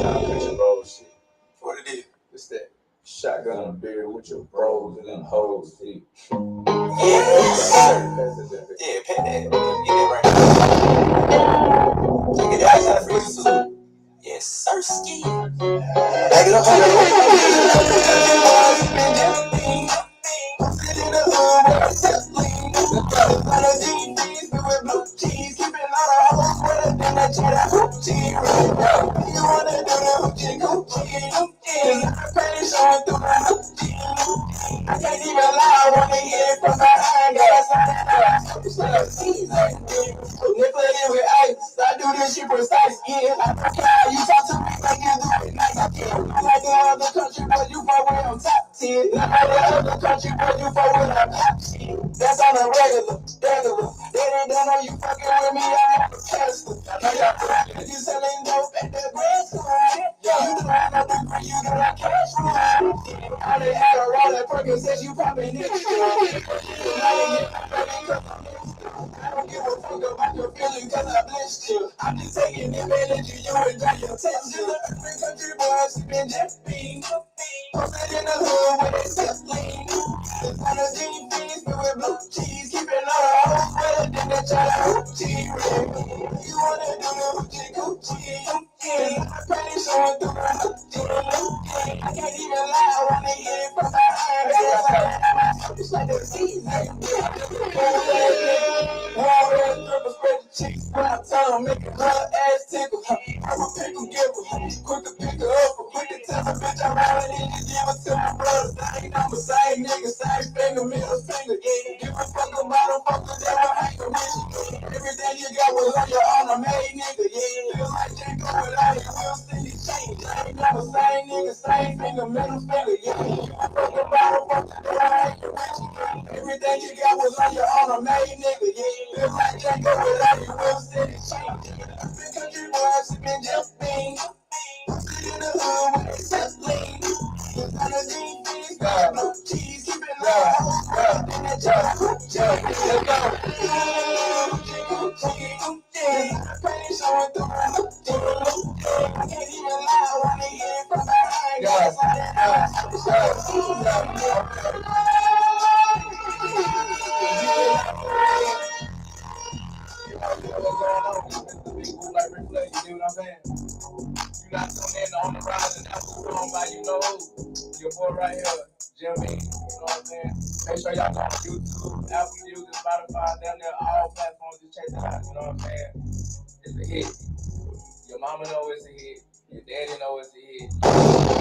Nah, country road shit. What it is? It's that shotgun on the beer with your bros and them hoes feet. Yes, sir. Yeah, pay that. Get that right now. Get that ice out of the freezer too. Yes, sir. Ski. Back it up, I can't even lie, I wanna hear it from behind. Nipple in with ice, I do this shit precise, yeah. I don't care, you talk to me like you do it nice, I like the other country, but you fuck with on top 10. I like the other country, but you fuck with on top 10. That's on a regular. They didn't know you fucking with me, I'm on the tester. I know y'all you selling dope at the bread store. You know I know the free, you got a cash flow. I done had a roll at Perkins, says you popping next I don't give a fuck about your feelings, cause I blessed you. I'm just taking advantage of you and enjoy your texture. Urban country boys, sipping jet bean. Posted in the hood with a step lean. The kind of jean beans filled with blue cheese. Keeping all the hoes wetter than that child hoochie red. You wanna do the hoochie coochie. I'm pretty showing through the hoochie. I can't even lie, I wanna hear it from behind. It's like the season. Spread the cheeks when I tell them, make a girl ass tickle. I'm a pickle giver, quick to pick her up, quick to tell her bitch I'm out and you give it to my brothers. I ain't number, same nigga, same finger, middle finger. Give a fuck about them fuckers that will hang with you. Everything you got was on your own, I made nigga. Feel like Django without it, we'll see these change. I ain't number, same nigga, same finger, middle finger. Give a fuck about them fuckers that will hang with you. Everything you got was on your own, I made nigga. Feel like Django without it, we'll see these change. Big country boys, sipping jumping. In the hood with a step lean. The kind of jean beans, got blue cheese, keep it low. In that jar, let's Pretty showing through I can't even lie, I wanna hear it from behind. You know what I'm saying? You not tuning in on the rise and that's what's going by, you know who? Your boy right here, Jimmy. You know what I'm saying? Make sure y'all go on YouTube, Apple Music, Spotify, down there, all platforms. Just check it out. You know what I'm saying? It's a hit. Your mama know it's a hit. Your daddy know it's a hit.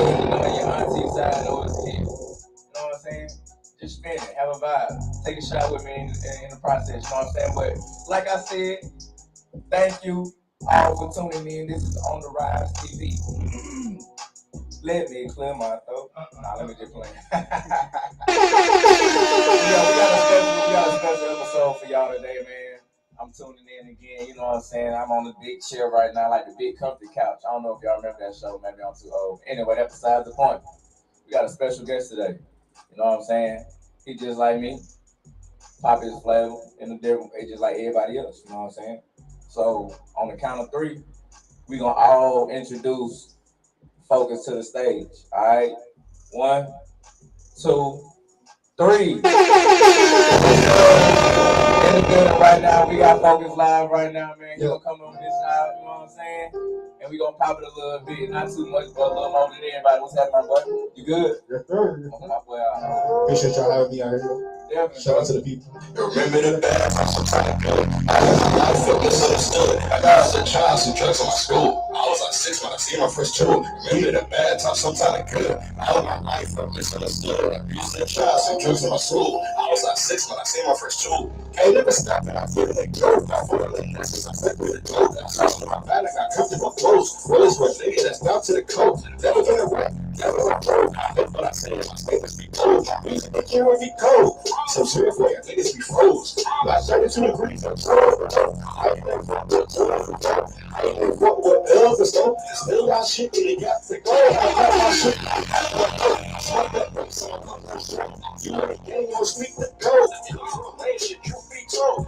Your auntie side know it's a hit. You know what I'm saying? Just spin it, have a vibe. Take a shot with me in the process. You know what I'm saying? But like I said, thank you all for tuning in. This is On the Rise TV. Let me clear my throat. Nah, let me just play. we got a special episode for y'all today, man. I'm tuning in again. You know what I'm saying? I'm on the big chair right now, like the big comfy couch. I don't know if y'all remember that show. Maybe I'm too old. Anyway, that's besides the point. We got a special guest today. You know what I'm saying? He just like me. Pop his flavor in a different way, just like everybody else. You know what I'm saying? So on the count of 3, we gonna all introduce Focus to the stage. All right, 1, 2, 3. In the building right now, we got Focus live right now, man. He gonna come on this side, you know what I'm saying? And we gonna pop it a little bit, not too much, but a little more than everybody. What's happening, my boy? You good? Yes, sir. Well, appreciate y'all having me out here. Definitely. Shout out to the people. Remember the bad times, I'm trying to good. I felt misunderstood. I got some child, some drugs in my school. I was like 6 when I see my first child. Remember the bad times, sometimes good. All my life felt misunderstood. I used to child, some drugs in my school. I was like 6 when I see my first child. Can't never stop it. I feel like dope. I feel like nurses. I felt with the dope. I was in my bag. I got comfortable clothes. What is what nigga that's down to the coat? Never been away. Never been broke. I heard what I said. My statements be cold. My music they can't be cold. So serious way. I think it's be froze. Like 32 degrees. I ain't never fucked with I ain't never fucked with others though. Still got shit that they got to go. I got my shit. I smoke that break so I'm not that strong. You wanna game, you speak the code. Shit, you be told.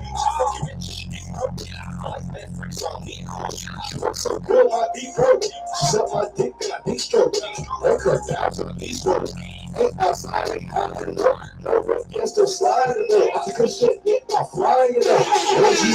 So good, my beat broke. She sucked my dick and I deep stroke. Break her down to the beast stroke. Ain't outside, ain't out in the no rip, can still slide in the I took her shit, get my flying in there. What you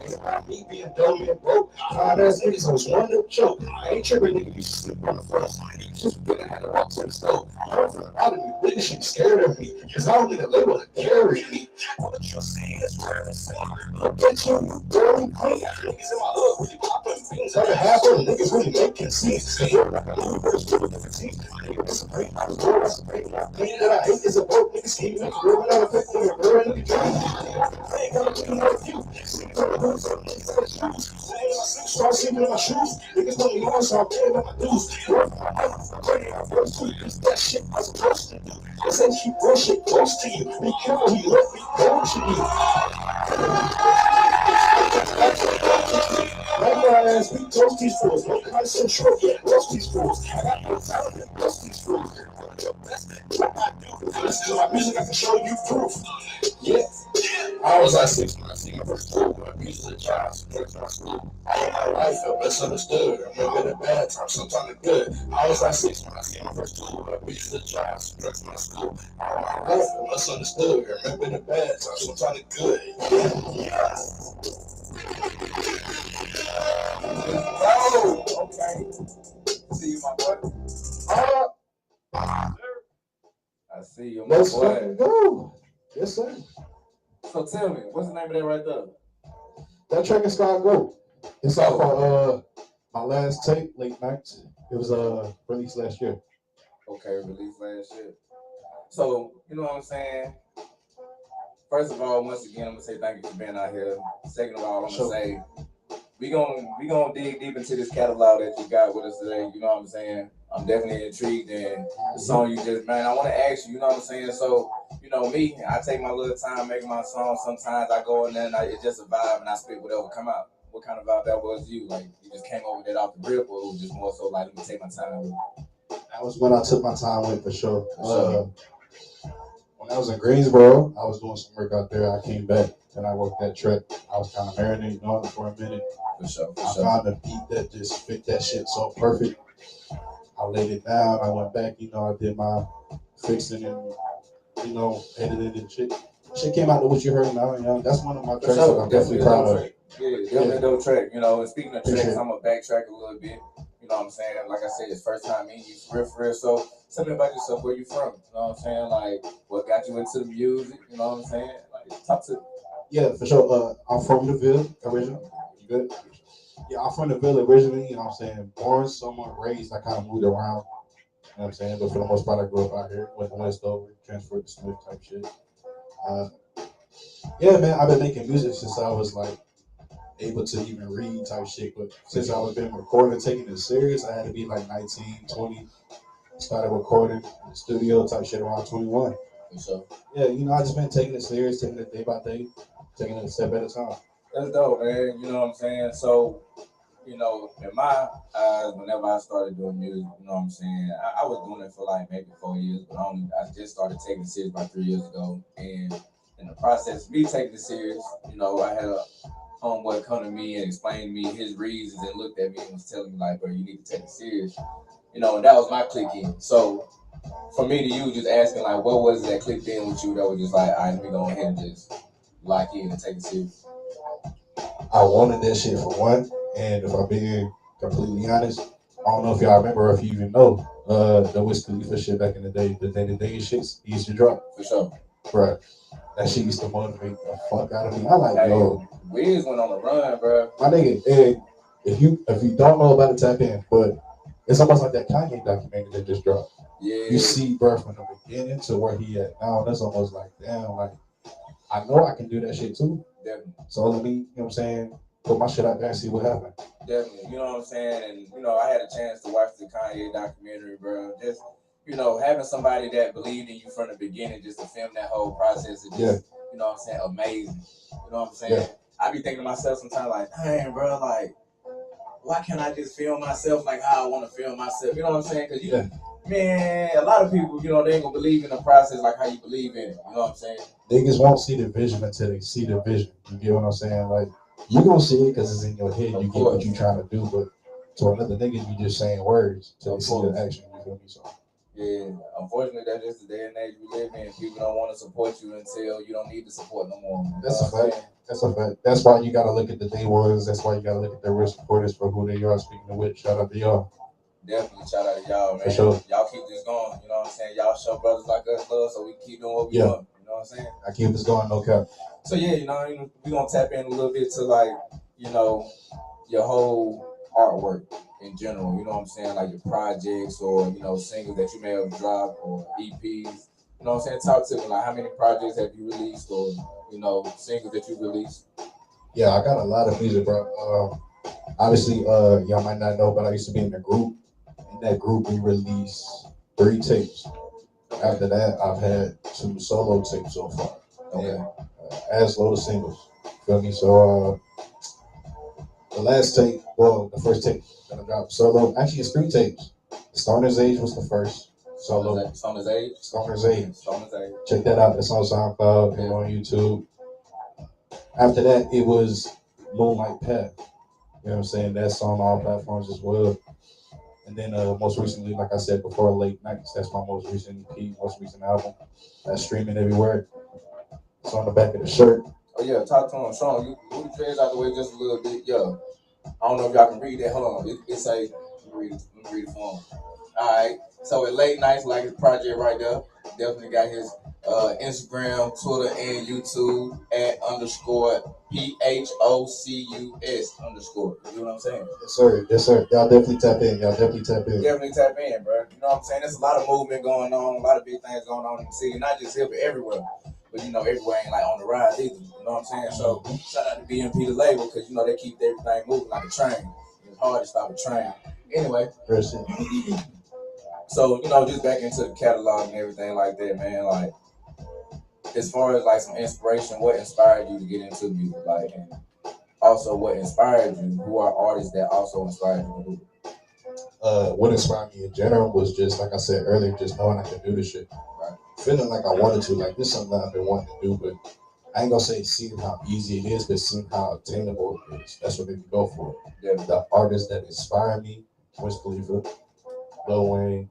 it's about me being dumb and broke. Hard ass niggas was one to choke. I ain't tripping, nigga. You sleep on the first line. Just been had to walk to the stove. I don't feel proud of me. Nigga, she scared of me. Cause I don't need a label to carry me. What you're saying is where it's at. Look at you, girl. Niggas in my hood really popping things. Other half of the niggas really making scenes. They hear like a new verse to a different team. It's a break. I'm cool. That's a break. My pain that I hate is a broke nigga scheme. Nigga, real without a fake nigga. Real nigga dream. I ain't gonna do no view. Start sleeping in my shoes. Niggas don't know, so I'm paying on my dues. That shit was supposed to do. I said keep bullshit close to you. Be careful, he let me go to you. Remember I asked me toast these fools. No concentrate yet. Roast these fools. I got no talent to roast these fools. Listen to my music, I can show you proof. Yeah. I was like 6 when I seen my first school. My music was a child, so that's my school. All my life felt misunderstood. Remember the bad times, sometimes the good. I was like 6 when I seen my first school. My music was a child, so that's my school. All my life felt misunderstood. Remember the bad times, sometimes the good. Yeah. Oh, okay. See you, my boy. I see you, my Let's boy. fucking go. Yes, sir. So tell me, what's the name of that right there? That track is called Go. It's off of my last tape, Late Nights. It was released last year. Okay, released last year. So, you know what I'm saying? First of all, once again, I'm gonna say thank you for being out here. Second of all, I'm gonna say we gonna dig deep into this catalog that you got with us today. You know what I'm saying? I'm definitely intrigued in the song you just, man. I want to ask you. You know what I'm saying? So, you know me, I take my little time making my song. Sometimes I go in there and it's just a vibe, and I spit whatever come out. What kind of vibe that was to you? Like you just came over that off the rip, or it was just more so like let me take my time with it? That was when I took my time with, for sure. When I was in Greensboro, I was doing some work out there. I came back and I worked that track. I was kind of marinating on it for a minute. For sure. I found a beat that just fit that shit so perfect. I laid it down. I went back, I did my fixing and, edited and shit. Shit came out to what you heard now. That's one of my tracks that I'm definitely proud of. Yeah, definitely a dope track. And speaking of tracks, I'm gonna backtrack a little bit. You know what I'm saying? Like I said, it's first time meeting you for real. So tell me about yourself. Where you from? You know what I'm saying? Like what got you into the music? You know what I'm saying? Like talk to. Yeah, for sure. I'm from the Ville originally. You good? Yeah, I'm from the Ville originally. You know what I'm saying? Born somewhere, raised. I kind of moved around. You know what I'm saying? But for the most part, I grew up out here. Went to Westover, transferred to Smith type shit. Yeah, man, I've been making music since I was like able to even read type shit. But since I was been recording, taking it serious, I had to be like 19, 20. Started recording in the studio type shit around 21. So yeah, I just been taking it serious, taking it day by day, taking it a step at a time. That's dope, man. You know what I'm saying? So, in my eyes, whenever I started doing music, you know what I'm saying? I was doing it for like maybe 4 years, but I just started taking it serious about 3 years ago. And in the process of me taking it serious, I had a homeboy come to me and explain to me his reasons and looked at me and was telling me like, bro, you need to take it serious. And that was my click in. So for me to you, just asking like, what was it that clicked in with you that was just like, all right, let me go ahead and just lock in and take it serious? I wanted that shit for one, and if I'm being completely honest, I don't know if y'all remember or if you even know the Wiz Khalifa shit back in the day, the day-to-day shits he used to drop. For sure. Right. That shit used to motivate the fuck out of me. I like, yo. Wiz went on the run, bro. My nigga, if you don't know about it, tap in. But it's almost like that Kanye documentary that just dropped. Yeah. You see, bro, from the beginning to where he at now. That's almost like, damn, like I know I can do that shit too. Definitely. So let me, you know what I'm saying, put my shit out there and see what happens. Definitely. You know what I'm saying? And I had a chance to watch the Kanye documentary, bro. Just having somebody that believed in you from the beginning, just to film that whole process is just, you know what I'm saying, amazing. You know what I'm saying? Yeah. I be thinking to myself sometimes like, dang, bro, like, why can't I just film myself like how I want to film myself? You know what I'm saying? Because Man, a lot of people, they ain't gonna believe in the process like how you believe in it. You know what I'm saying? Niggas won't see the vision until they see the vision. You get what I'm saying? Like, you gonna see it because it's in your head. You get what you trying to do, but to another nigga, you just saying words till they see the action. You feel me? So. Yeah, unfortunately, that's just the day and age we live in. People don't want to support you until you don't need the support no more. That's a fact. That's a fact. That's why you gotta look at the day ones. That's why you gotta look at the real supporters for who they are. Speaking of which, shout out to y'all. Definitely shout out to y'all, man. For sure. Y'all keep this going. You know what I'm saying? Y'all show brothers like us love, so we keep doing what we doing. You know what I'm saying? I keep this going, no cap. So yeah, we gonna tap in a little bit to like, your whole artwork in general. You know what I'm saying? Like your projects or singles that you may have dropped or EPs. You know what I'm saying? Talk to me. Like, how many projects have you released or singles that you released? Yeah, I got a lot of music, bro. Obviously, y'all might not know, but I used to be in a group. In that group, we released 3 tapes. After that, I've had 2 solo tapes so far. Okay. As load of singles. Feel me? So, the last tape, well, the first tape that I dropped solo, actually, it's 3 tapes. Stoner's Age was the first solo. Stoner's Age? Stoner's Age. Stoner's Age. Check that out. It's on SoundCloud and on YouTube. After that, it was Moonlight Path. You know what I'm saying? That's on all platforms as well. And then most recently, like I said before, Late Nights. That's my most recent EP, most recent album. That's streaming everywhere. It's on the back of the shirt. Oh yeah, talk to him. Show him. You move the dreads out the way just a little bit. Yo, I don't know if y'all can read that. Hold on. It say, let me read it for him. Alright. So at Late Nights, like his project right there. Definitely got his Instagram, Twitter, and YouTube at _PHOCUS_. You know what I'm saying? Yes, sir. Yes, sir. Y'all definitely tap in. Definitely tap in, bro. You know what I'm saying? There's a lot of movement going on, a lot of big things going on in the city, not just here, but everywhere. But everywhere ain't like on the rise either. You know what I'm saying? So shout out to BMP the label, because they keep everything moving like a train. It's hard to stop a train. Anyway. So, just back into the catalog and everything like that, man. Like, as far as like some inspiration, what inspired you to get into music? Like, and also what inspired you? Who are artists that also inspired you to do it? What inspired me in general was just, like I said earlier, just knowing I could do this shit. Right? Feeling like I wanted to. Like, this is something I've been wanting to do, but I ain't gonna say seeing how easy it is, but seeing how attainable it is. That's what made me go for it. Yeah. The artists that inspire me, Wiz Khalifa, Lil Wayne,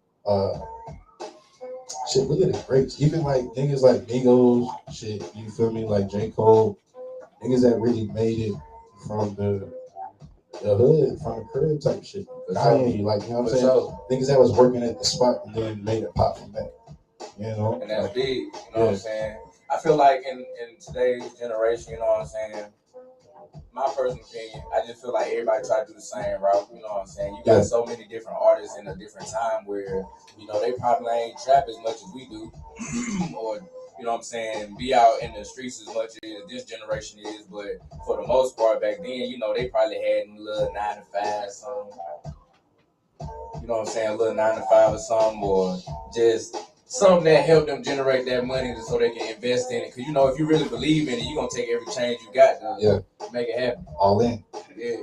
shit, really the greats. Even like niggas like Migos, shit, you feel me? Like J. Cole, niggas that really made it from the hood, from the crib type shit. Kanye, like, you know what I'm saying? Niggas that was working at the spot and then made it pop from that. And that's big, you know what I'm saying? I feel like in today's generation, you know what I'm saying? My personal opinion, I just feel like everybody try to do the same route. You know what I'm saying? You got so many different artists in a different time where, they probably ain't trap as much as we do. Or, you know what I'm saying, be out in the streets as much as this generation is. But for the most part back then, they probably had a little 9 to 5 something. You know what I'm saying? A little 9 to 5 or something, or just something that helped them generate that money so they can invest in it. Because, if you really believe in it, you're going to take every change you got to make it happen. All in. Yeah.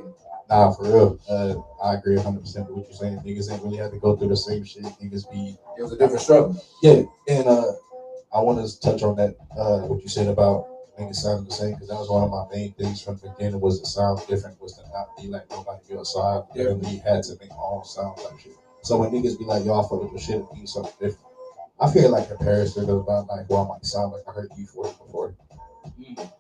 Nah, for real. I agree 100% with what you're saying. Niggas ain't really had to go through the same shit. It was a different struggle. Yeah. And I want to touch on that, what you said about niggas sounding the same, because that was one of my main things from the beginning, was to sound different, was to not be like nobody else. So I literally had to make my own sound like shit. So when niggas be like, y'all fuck with the shit, it means something different. I feel like comparison about like, well, I might sound like I heard E40 before.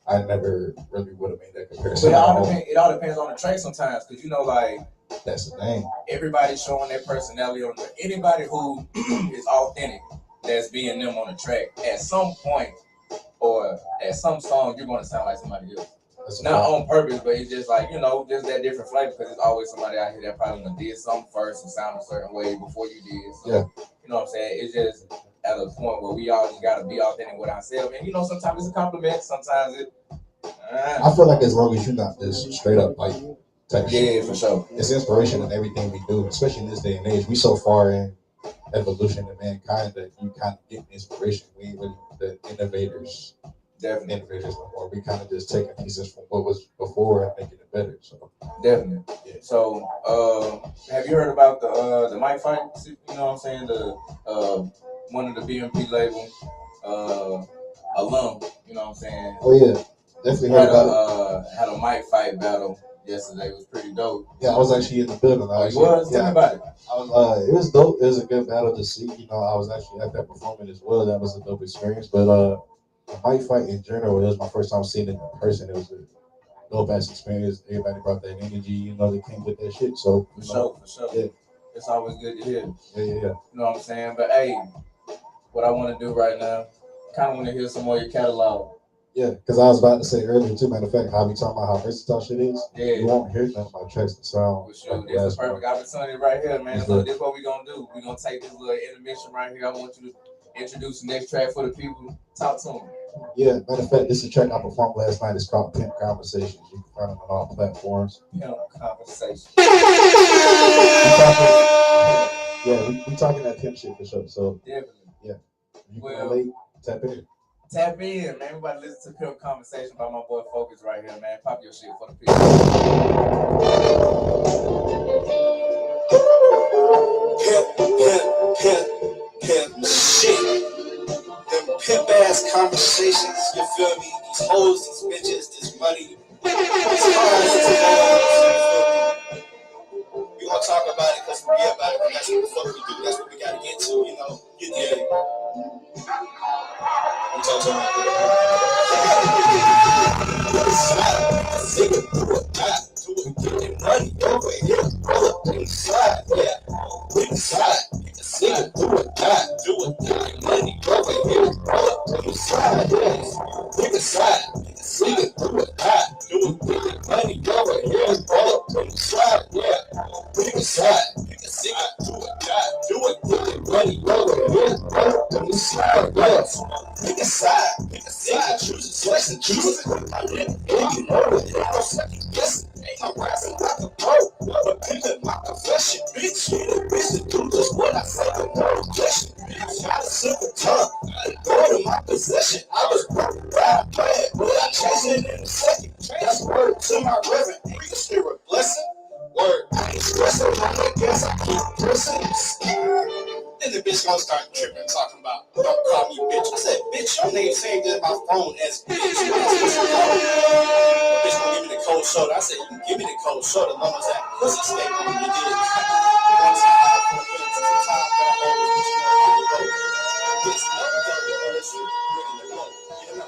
I never really would have made that comparison. But it all depends on the track sometimes, because like, that's the thing. Everybody's showing their personality on the anybody who is authentic, that's being them on the track, at some point or at some song, you're going to sound like somebody else. Not on purpose, but it's just like, just that different flavor, because it's always somebody out here that probably did something first and sound a certain way before you did. So, you know what I'm saying? It's just at a point where we all just got to be authentic with ourselves. And, sometimes it's a compliment, sometimes it... I feel like as long as you're not just straight up like type shit. Yeah, for sure. It's inspiration in everything we do, especially in this day and age. We so far in evolution of mankind that you kind of get inspiration. We ain't really the innovators Definitely. individuals no more. We kind of just taking pieces from what was before and making it better. So definitely. Yeah. So, have you heard about the mic fight? You know what I'm saying? The one of the BMP label alum. You know what I'm saying? Oh yeah, definitely heard about it. Had a mic fight battle yesterday. It was pretty dope. Yeah, I was actually in the building. You was? Tell me about it. It was dope. It was a good battle to see. You know, I was actually at that performance as well. That was a dope experience. But the mic fight in general, it was my first time seeing it in person. It was a dope ass experience. Everybody brought that energy. You know, they came with that shit. So for sure. Yeah. It's always good to hear. Yeah. You know what I'm saying? But hey, what I want to do right now, kind of want to hear some more of your catalog. Yeah, because I was about to say earlier too, matter of fact, how we talking about how versatile shit is. Yeah. You won't hear none of my tracks that sound. For sure. This is perfect opportunity right here, man. So this is what we're going to do. We're going to take this little intermission right here. I want you to introduce the next track for the people. Talk to them. Yeah, matter of fact, this is a track I performed last night. It's called Pimp Conversations. You can find it on all platforms. Pimp Conversations. We talking that pimp shit for sure. So definitely. Yeah. If you can relate, tap in. Tap in, man. We about to listen to Pimp Conversation by my boy Focus right here, man. Pop your shit for the people. Pimp shit. Them pimp ass conversations, you feel me? These hoes, these bitches, this money. These cars, we gonna talk about it because we be about it, but that's what the fuck we do. That's what we gotta get to, you know? You get it. I'm talking about money over here, roll up in the slide, yeah. We can slide, nigga, do it, die, do it, money over here, roll up in the slide, yeah. We can slide, nigga, do it, die, do it, money over here, roll up in the slide, yeah. We can slide, nigga, do it, die, do it, money over here, roll up in the slide, yeah. Nigga slide, nigga, choose a selection, choose it, I didn't you know it, no second guessing. Ain't no rising like a pro, but picking my confession, bitch. You the bitch to do just what I say, but no objection. Bitch, got a simple tongue, got it going in my possession. I was broken down, playing, but I changed it in a second. That's word to my reverend, nigga, still a blessing. Word, I ain't stressing, I guess I keep pressing. Then the bitch gonna start tripping, talking about, don't call me bitch. I said, bitch, your name saved in my phone as bitch. Bitch gonna give me the cold shoulder. I said, you can give me the cold shoulder, long as that pussy stay on me. You did. One time, I two times, but I always put you on the road. Bitch, never go unless you ready to go. You know.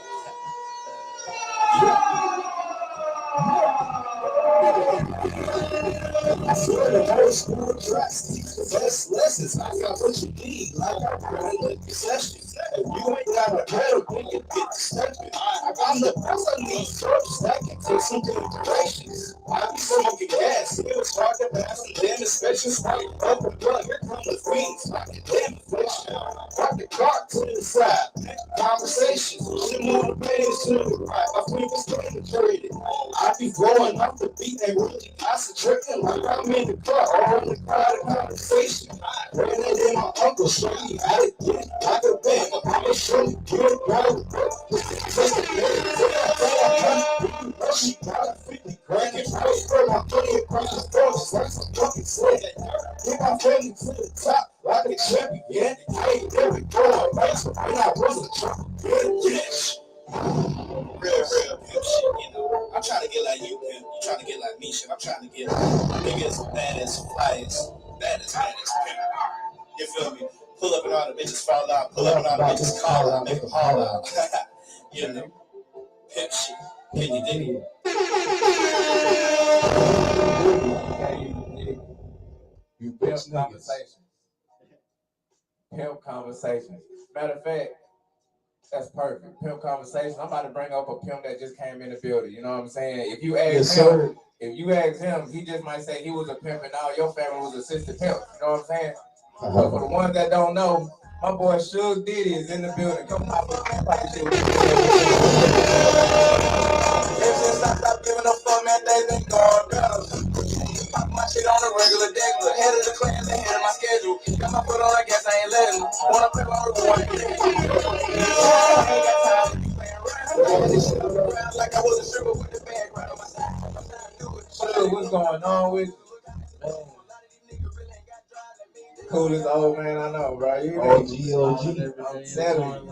I swear the whole school tracks teach the best lessons. I got what you need, like I really like the sessions. If you ain't got a pedal, then you get the stepping. I got the best I need, so that can take some considerations. I be smoking gas, it was hard to pass some damn inspections. Like up and blood, here come the fiends, like a damn infection. Park the car to the side, conversations, shit motivated to the right. My fingers penetrated. I be blowing up the beat and really concentrating like I'm in the car, all in the crowd of conversation. Ran it in my uncle, show me how to get it like a bang. I'ma show you get it right. Just a minute, she got 50 grand and I spread my money across the floor just like some fucking sled. Think I'm getting to the top like a champion. Hey, there we go, I race when I was a champion. Yes. Real pimp shit, you know. I'm trying to get like you, pimp. You trying to get like me, shit. I'm trying to get biggest, baddest, flyest, baddest pimp. You feel me? Pull up and all the bitches fall out. Pull up and all the bitches call out. Make them haul out. You know? Pimp shit. Can you dig it? You pimp conversations. Pimp conversations. Matter of fact, that's perfect. Pimp conversation. I'm about to bring up a pimp that just came in the building. You know what I'm saying? If you ask him, he just might say he was a pimp and all your family was assistant pimp. You know what I'm saying? So for the ones that don't know, my boy Suge Diddy is in the building. Come on, shit. Ever since I stopped giving a fuck, man, they been going better. Pop my shit on a regular regular. Head of the class, they head of my schedule. Got my foot on, I guess I ain't letting them. Wanna play my reward. I ain't got time to be playing around. this shit on the ground like I was a stripper with the bag right on my side. Shit, what's going on with man? Coolest old man I know, bro. You know, OG. I'm telling you.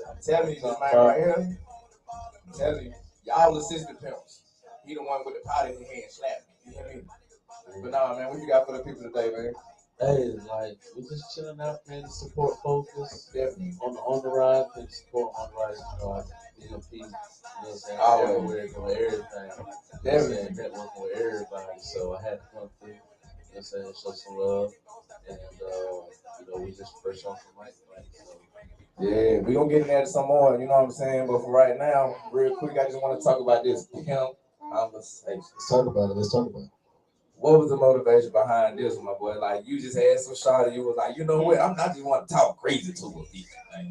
I'm telling you, this man right here. I'm telling you, y'all assistant pimps. He the one with the pot in his hand slapping. You hear me? But nah, man, what you got for the people today, man? Hey, like we just chilling out, man. Support focus Definitely. on the ride, and support on the ride. You know, DMP. You know what I'm saying? Always. Everywhere, doing everything. You know what I'm saying? Networking with everybody. So I had to come through. You know what I'm saying? Show some love, and you know, we just fresh off the mic, like so. Yeah, we gonna get in there some more, you know what I'm saying? But for right now, real quick, I just want to talk about this pimp conversation. Let's talk about it. What was the motivation behind this, my boy? Like, you just had some shot and you was like, you know what? I'm not just want to talk crazy to her.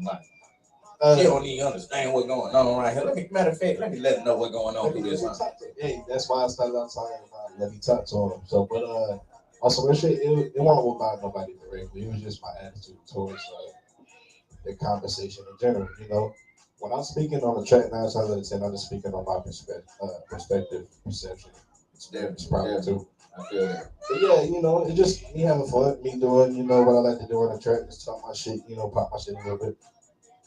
Like, she don't even understand what's going on right here. Matter of fact, let me let her know what's going on through this. Hey, that's why I started out talking about let me talk to him. So, but also real shit, it wasn't about nobody directly. It was just my attitude towards the conversation in general. You know, when I'm speaking on the track 9 times out of 10, I'm just speaking on my perspective, perception. It's probably too. I feel that. But yeah, you know, it's just me having fun, me doing, you know, what I like to do on the track, just talk my shit, you know, pop my shit a little bit.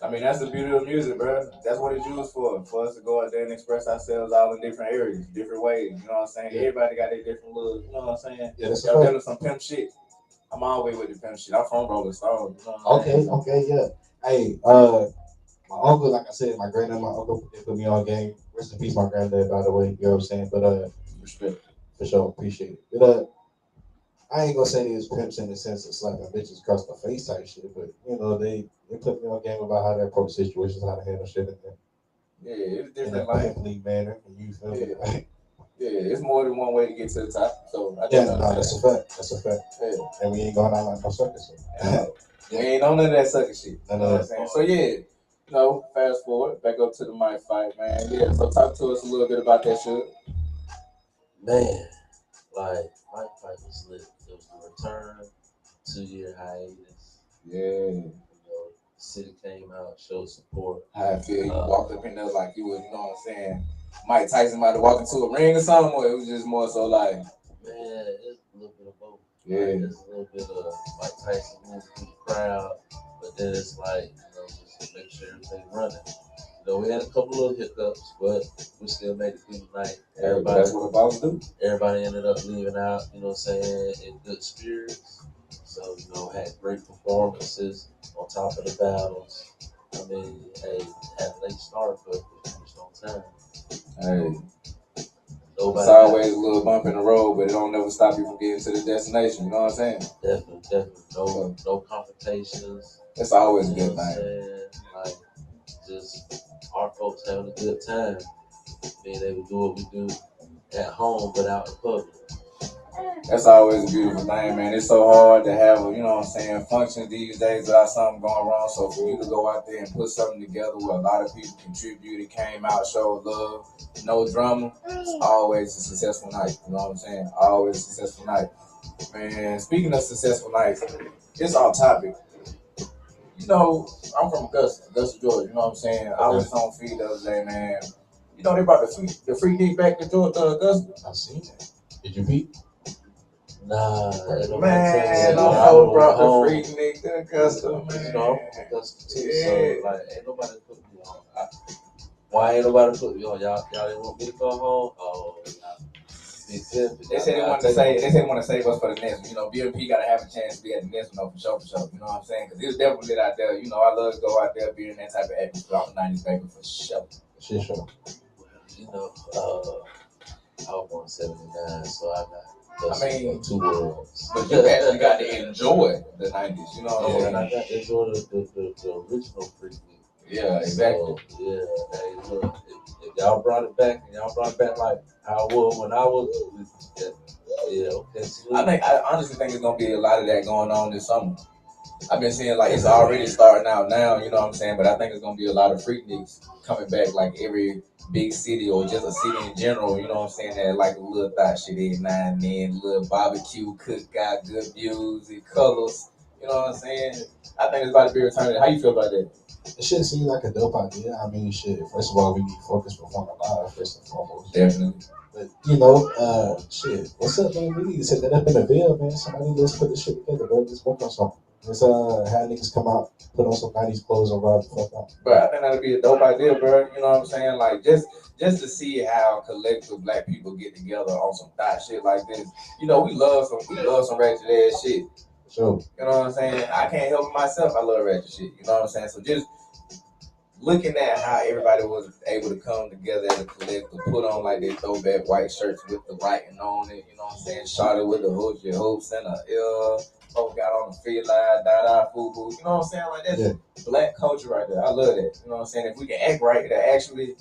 I mean, that's the beauty of music, bro. That's what it's used for us to go out there and express ourselves all in different areas, different ways. You know what I'm saying? Yeah. Everybody got their different little, you know what I'm saying? Yeah, that's y'all dealing some pimp shit. I'm always with the pimp shit. I'm from Rolling Stone. You know what I'm saying? Okay, yeah. Hey, my uncle, like I said, my granddad, my uncle, they put me on game. Rest in peace, my granddad, by the way. You know what I'm saying? But respect. For sure, appreciate it. But I ain't gonna say they was pimps in the sense of slapping bitches across the face type shit, but you know, they put me on game about how to approach situations, how to handle shit yeah, it's different in a pimply manner. You feel me? Yeah, it's more than one way to get to the top. So I that's a fact. That's a fact. Yeah. And we ain't going out like no suckers. So. We ain't on none of that sucker shit. You know what I'm saying? So yeah, you know, fast forward back up to the mic fight, man. Yeah, so talk to us a little bit about that shit. Man, like mic fight was lit. It was the return, 2-year hiatus. Yeah. You know, the city came out, showed support. How I feel you walked up in there like you was, you know what I'm saying? Mike Tyson might have walked into a ring or something, or it was just more so like, man, it's a little bit of both. Yeah. Like, there's a little bit of Mike Tyson moving through the crowd, but then it's like, you know, just to make sure everything's running. You know, we had a couple of hiccups, but we still made it through the night. Everybody, that's what the boss do. Everybody ended up leaving out, you know what I'm saying, in good spirits. So, you know, had great performances on top of the battles. I mean, hey, had a late start, but we finished on time. Hey. It's always a little bump in the road, but it don't never stop you from getting to the destination. You know what I'm saying? Definitely. No complications. It's always a good thing. Like, just our folks having a good time. Being able to do what we do at home, but out in public. That's always a beautiful thing, man. It's so hard to have, you know what I'm saying, functions these days without something going wrong. So for you to go out there and put something together where a lot of people contributed, came out, showed love, no drama, it's always a successful night. You know what I'm saying? Always a successful night. Man, speaking of successful nights, it's off topic. You know, I'm from Augusta, Georgia. You know what I'm saying? I was on feed the other day, man. You know they brought the free kick back to Augusta. I seen that. Did you beat? Nah, man, I brought the free nigga to Augusta, man. You know, Augusta too. Yeah. So like, ain't nobody put me on. Why ain't nobody put me on? Y'all didn't want me to go home. Oh, they said they wanted to say. They said they want to save us for the next one. You know, BMP got to have a chance to be at the next one, for sure. You know what I'm saying? Because it was definitely lit out there. You know, I love to go out there, be in that type of atmosphere. I'm a '90s baby for sure. Sure. You know, I was born in '79, so I got. I mean, 2 worlds. But you actually got to enjoy the '90s. You know what I'm saying? And I got to enjoy the original freaking. Yeah, exactly. So, yeah, hey, look, if y'all brought it back, and y'all brought it back like how I was when I was, yeah, okay. I honestly think it's gonna be a lot of that going on this summer. I've been seeing like it's already starting out now, you know what I'm saying? But I think it's gonna be a lot of freakniks coming back, like every big city or just a city in general, you know what I'm saying? That like a little thought shit every now and then, little barbecue, cookout, good music, colors. You know what I'm saying? I think it's about to be returned. How you feel about that? It shit seems like a dope idea. I mean, shit. First of all, we need focus performing live first and foremost. Definitely. But shit. What's up, man? We need to set that up in a video, man. Somebody let's put this shit together, bro. Let's work on something. Let's have niggas come out, put on some 90s clothes and vibe the fuck out. But I think that'd be a dope idea, bro. You know what I'm saying? Like just to see how collective black people get together on some thought shit like this. You know, we love some ratchet ass shit. Sure. You know what I'm saying? I can't help it myself. I love ratchet shit. You know what I'm saying? So just looking at how everybody was able to come together as a collective, put on like their throwback white shirts with the writing on it, you know what I'm saying? Shot it with the hoops, your hopes and a folks got on the feet line, da foo boo, you know what I'm saying? Like that's black culture right there. I love that. You know what I'm saying? If we can act right, it'll actually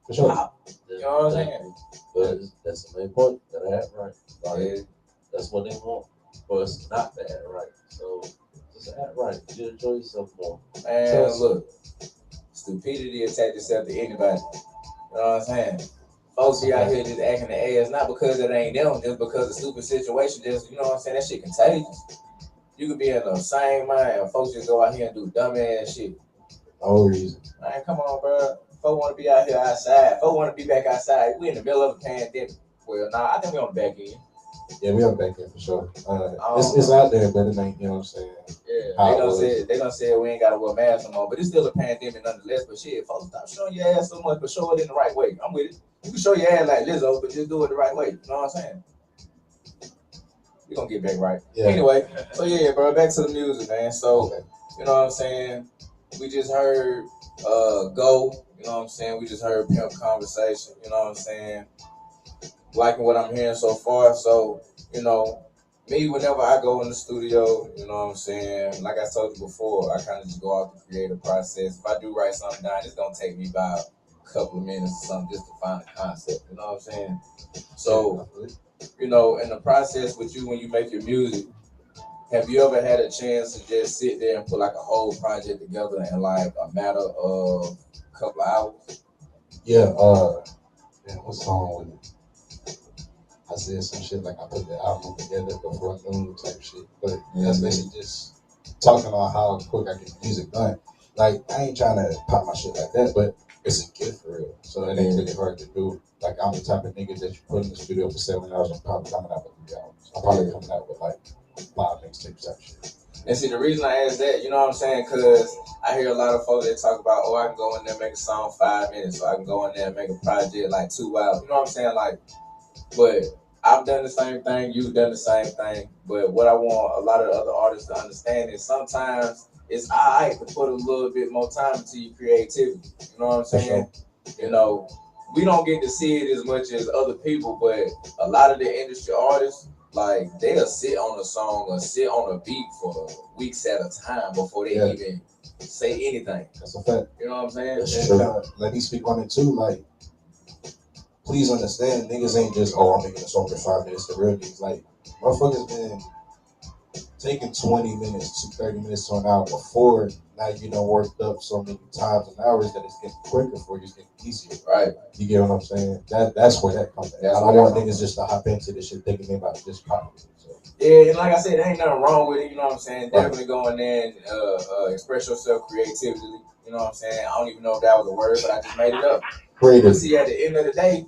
for sure. pop. You know what I'm saying? But that's the main point. Gotta act right. Like, that's what they want for us not to act right. So just act right. You enjoy yourself more. Man, look. Stupidity attach itself to anybody. You know what I'm saying? Folks be out here just acting the ass, not because it ain't them, just because of stupid situation. Just, you know what I'm saying? That shit contagious. You could be in the same mind and folks just go out here and do dumb ass shit. No reason. Man, come on, bro. Folks want to be out here outside. Folks want to be back outside. We in the middle of a pandemic. Well, I think we on the back end. Yeah, we are back there for sure. It's out there, but it ain't, you know what I'm saying? Yeah, they done said we ain't gotta wear masks no more, but it's still a pandemic nonetheless. But shit, folks, stop showing your ass so much, but show it in the right way. I'm with it. You can show your ass like Lizzo, but just do it the right way. You know what I'm saying? We gonna get back right. Yeah. Anyway, so yeah, bro, back to the music, man. So, you know what I'm saying? We just heard Go, you know what I'm saying? We just heard Pimp Conversation, you know what I'm saying? Liking what I'm hearing so far. So, you know, me, whenever I go in the studio, you know what I'm saying? Like I told you before, I kind of just go out the creative process. If I do write something down, it's going to take me about a couple of minutes or something just to find a concept. You know what I'm saying? So, you know, in the process with you when you make your music, have you ever had a chance to just sit there and put like a whole project together in like a matter of a couple of hours? Yeah, what song was it? I said some shit like I put the album together before noon type shit. But that's basically just talking about how quick I get music done. Like, I ain't trying to pop my shit like that, but it's a gift for real. So it ain't really hard to do. Like, I'm the type of nigga that you put in the studio for 7 hours, I'm probably coming out with 3 hours. I'm probably coming out with like 5 mixtapes type shit. And see, the reason I ask that, you know what I'm saying? Because I hear a lot of folks that talk about, I can go in there and make a song 5 minutes, or I can go in there and make a project like 2 hours. You know what I'm saying? Like, but I've done the same thing, you've done the same thing. But what I want a lot of the other artists to understand is sometimes it's alright to put a little bit more time into your creativity. You know what I'm saying? You know, we don't get to see it as much as other people, but a lot of the industry artists, like, they'll sit on a song or sit on a beat for weeks at a time before they even say anything. That's a fact. You know what I'm saying? That's true. Let me speak on it too. Like, please understand, niggas ain't just, I'm making a song for 5 minutes. The real niggas, like, motherfuckers been taking 20 minutes to 30 minutes to an hour before. Now you done worked up so many times and hours that it's getting quicker for you, it's getting easier. Right. You get what I'm saying? That's where that comes from. I don't want niggas just to hop into this shit thinking they about to just pop it. So. Yeah, and like I said, there ain't nothing wrong with it, you know what I'm saying? Definitely go in there and express yourself creatively. You know what I'm saying? I don't even know if that was a word, but I just made it up. But see, at the end of the day,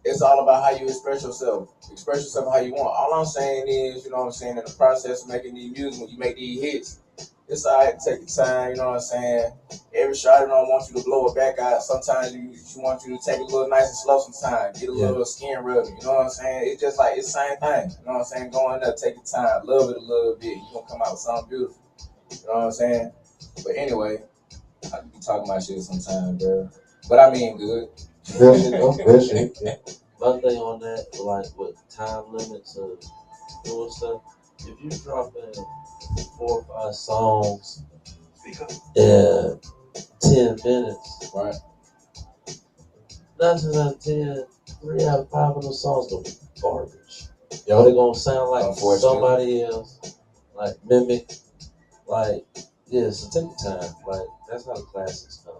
it's all about how you express yourself. Express yourself how you want. All I'm saying is, you know what I'm saying, in the process of making these music, when you make these hits, it's all right to take your time, you know what I'm saying? Every shot don't want you to blow it back out. Sometimes you want you to take it a little nice and slow sometimes. Get a little skin rubbing, you know what I'm saying? It's just like, it's the same thing. You know what I'm saying? Go in there, take your time, love it a little bit. You're going to come out with something beautiful. You know what I'm saying? But anyway, I be talking about shit sometimes, bro. But I mean good. Real shit, real shit. My thing on that, like with time limits of doing stuff, if you drop in 4 or 5 songs in 10 minutes, right? 9 out of 10, 3 out of 5 of those songs gonna be garbage. Y'all, they gonna sound like somebody else, like mimic, like so take your time. Like that's how the classics come.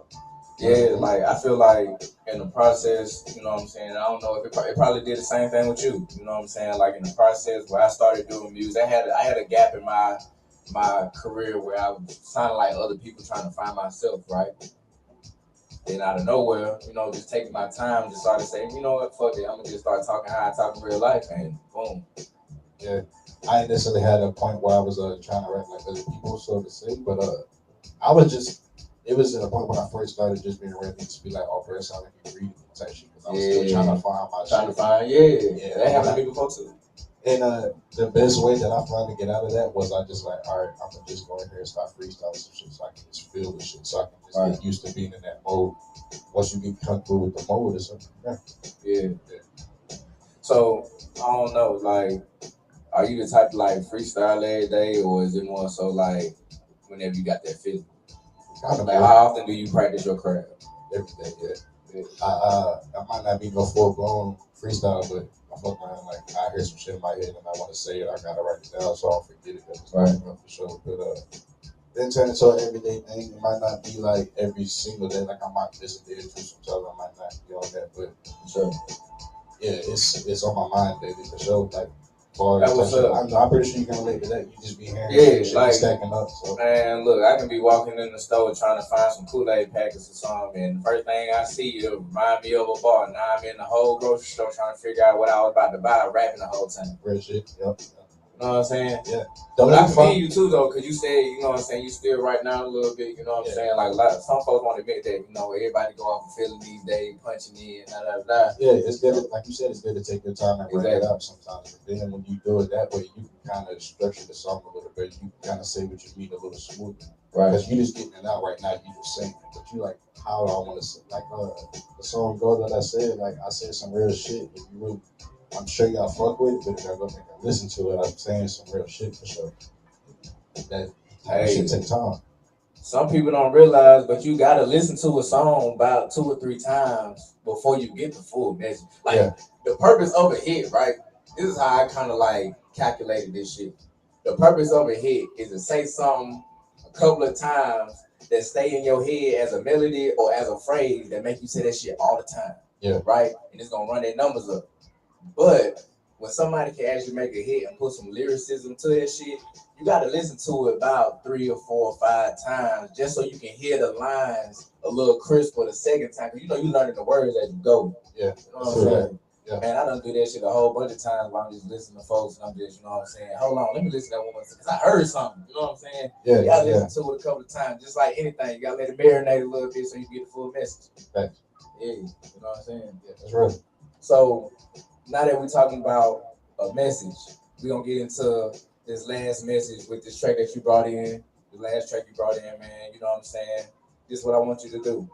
Yeah, like I feel like in the process, you know what I'm saying. I don't know if it probably did the same thing with you. You know what I'm saying. Like in the process where I started doing music, I had a gap in my career where I was sounding like other people trying to find myself, right? Then out of nowhere, you know, just taking my time, just started saying, you know what, fuck it, I'm gonna just start talking how I talk in real life, and boom. Yeah, I ain't necessarily had a point where I was trying to rap like other people, so to say, but I was just. It was at a point when I first started just being ready to be like, oh, bro, it sound like you reading type shit. Because I was still trying to find my Trying shit. to find, yeah. That happened to me before too. And the best way that I found to get out of that was I just like, all right, I'm gonna just go in here and start freestyling some shit so I can just feel the shit, so I can just get used to being in that mode. Once you get comfortable with the mode or something, yeah. So I don't know, like, are you the type to like freestyle every day, or is it more so like whenever you got that feeling? kind of Like, how often do you practice your craft? every day. Yeah. I might not be no full blown freestyle, but I fuck around like I hear some shit in my head and I want to say it. I gotta write it down so I don't forget it. Cause it's not enough for sure. But then turn into an everyday thing. It might not be like every single day. Like I might miss a day or two sometimes. I might not be on that, but sure. Yeah, it's on my mind daily for sure. Like, that was I'm pretty sure you can relate to that. You just be hearing shit like stacking up. So. Man, look, I can be walking in the store trying to find some Kool-Aid packets or something, and the first thing I see it remind me of a bar. Now I'm in the whole grocery store trying to figure out what I was about to buy, rapping the whole time. Real shit. Yep. You know what I'm saying? Yeah. But I can feel you too, though, because you said, you know what I'm saying, you still right now a little bit, you know what I'm saying? Like, some folks won't admit that, you know, everybody go off and feeling these days, punching in, Yeah, it's good. Like you said, it's good to take your time and bring it up sometimes. But then when you do it that way, you can kind of structure the song a little bit. You can kind of say what you mean a little smoother. Right. Because you just getting it out right now, you just saying it. But you like, how do I want to say? Like, the song Go that I said, like, I said some real shit. If you really, I'm sure y'all fuck with it, but if y'all go back and listen to it, I'm saying some real shit for sure. That shit take time. Some people don't realize, but you gotta listen to a song about 2 or 3 times before you get the full message. Like the purpose of a hit, right? This is how I kind of like calculated this shit. The purpose of a hit is to say something a couple of times that stay in your head as a melody or as a phrase that make you say that shit all the time. Yeah. Right? And it's gonna run their numbers up. But when somebody can actually make a hit and put some lyricism to that shit, you got to listen to it about 3 or 4 or 5 times just so you can hear the lines a little crisper the second time. Because you know you learning the words as you go. Yeah. You know what I'm saying? Yeah. Man, I done do that shit a whole bunch of times while I'm just listening to folks and I'm just, you know what I'm saying? Hold on, let me listen to that one more time because I heard something. You know what I'm saying? Yeah. You got to listen to it a couple of times. Just like anything, you got to let it marinate a little bit so you get the full message. Right. Yeah. You know what I'm saying? Yeah, that's right. So now that we're talking about a message, we're going to get into this last message with this track that you brought in. The last track you brought in, man. You know what I'm saying? This is what I want you to do.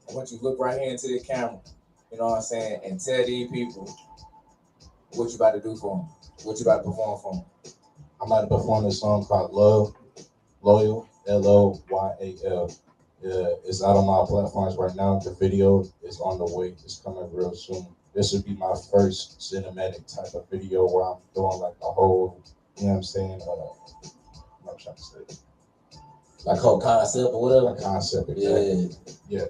I want you to look right here into the camera. You know what I'm saying? And tell these people what you about to do for them. What you about to perform for them. I'm about to perform this song called Love, Loyal, Loyal. Yeah, it's out on my platforms right now. The video is on the way. It's coming real soon. This would be my first cinematic type of video where I'm doing like a whole, you know what I'm saying? I'm trying to say. Like a whole concept or whatever? A concept, exactly. Yeah.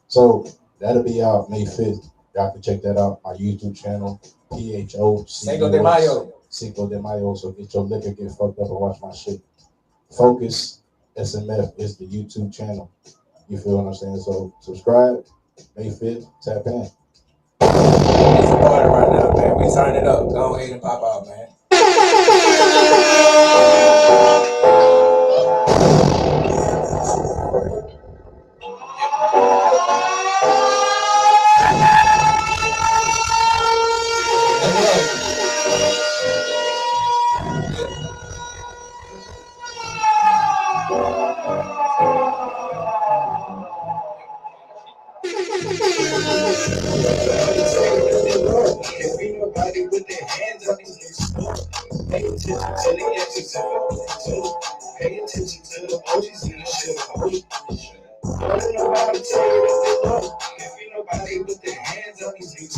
So that'll be out May 5th. Y'all can check that out. My YouTube channel, PHO. Cinco de Mayo. Cinco de Mayo. So get your liquor, get fucked up, and watch my shit. Focus SMF is the YouTube channel. You feel what I'm saying? So subscribe. May 5th. Tap in. It's a party right now, man. We turn it up. Go ahead and pop out, man. Everybody with their hands up in this pay attention to the exes pay attention to the OGs in the shit. I don't know how to tell you that they love. If ain't nobody with their hands up in this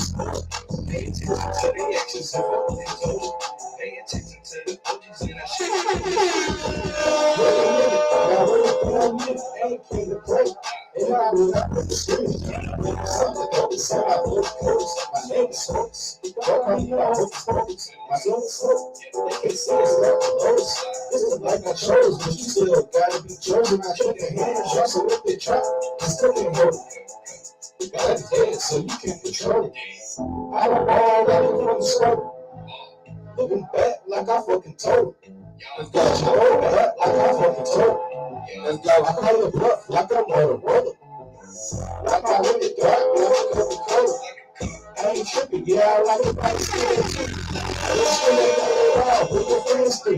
pay attention to the exes pay attention to the OGs in the shit. focus. My soul is so, they can see it's like a lotus. This is like I chose, but you still gotta be chosen. I took the hands, wrestle with the trap, and still can hold it. God is dead, so you can't control it. I don't know, I look from the start. Looking back like I fucking told it. Let's go, you know that like I fucking told it. Let's go, I call it bluff like I'm on a roller. Like I look at dark, like a Coca-Cola. I ain't tripping, yeah, I like it like skin. This shit ain't nothing wrong, what your friends do.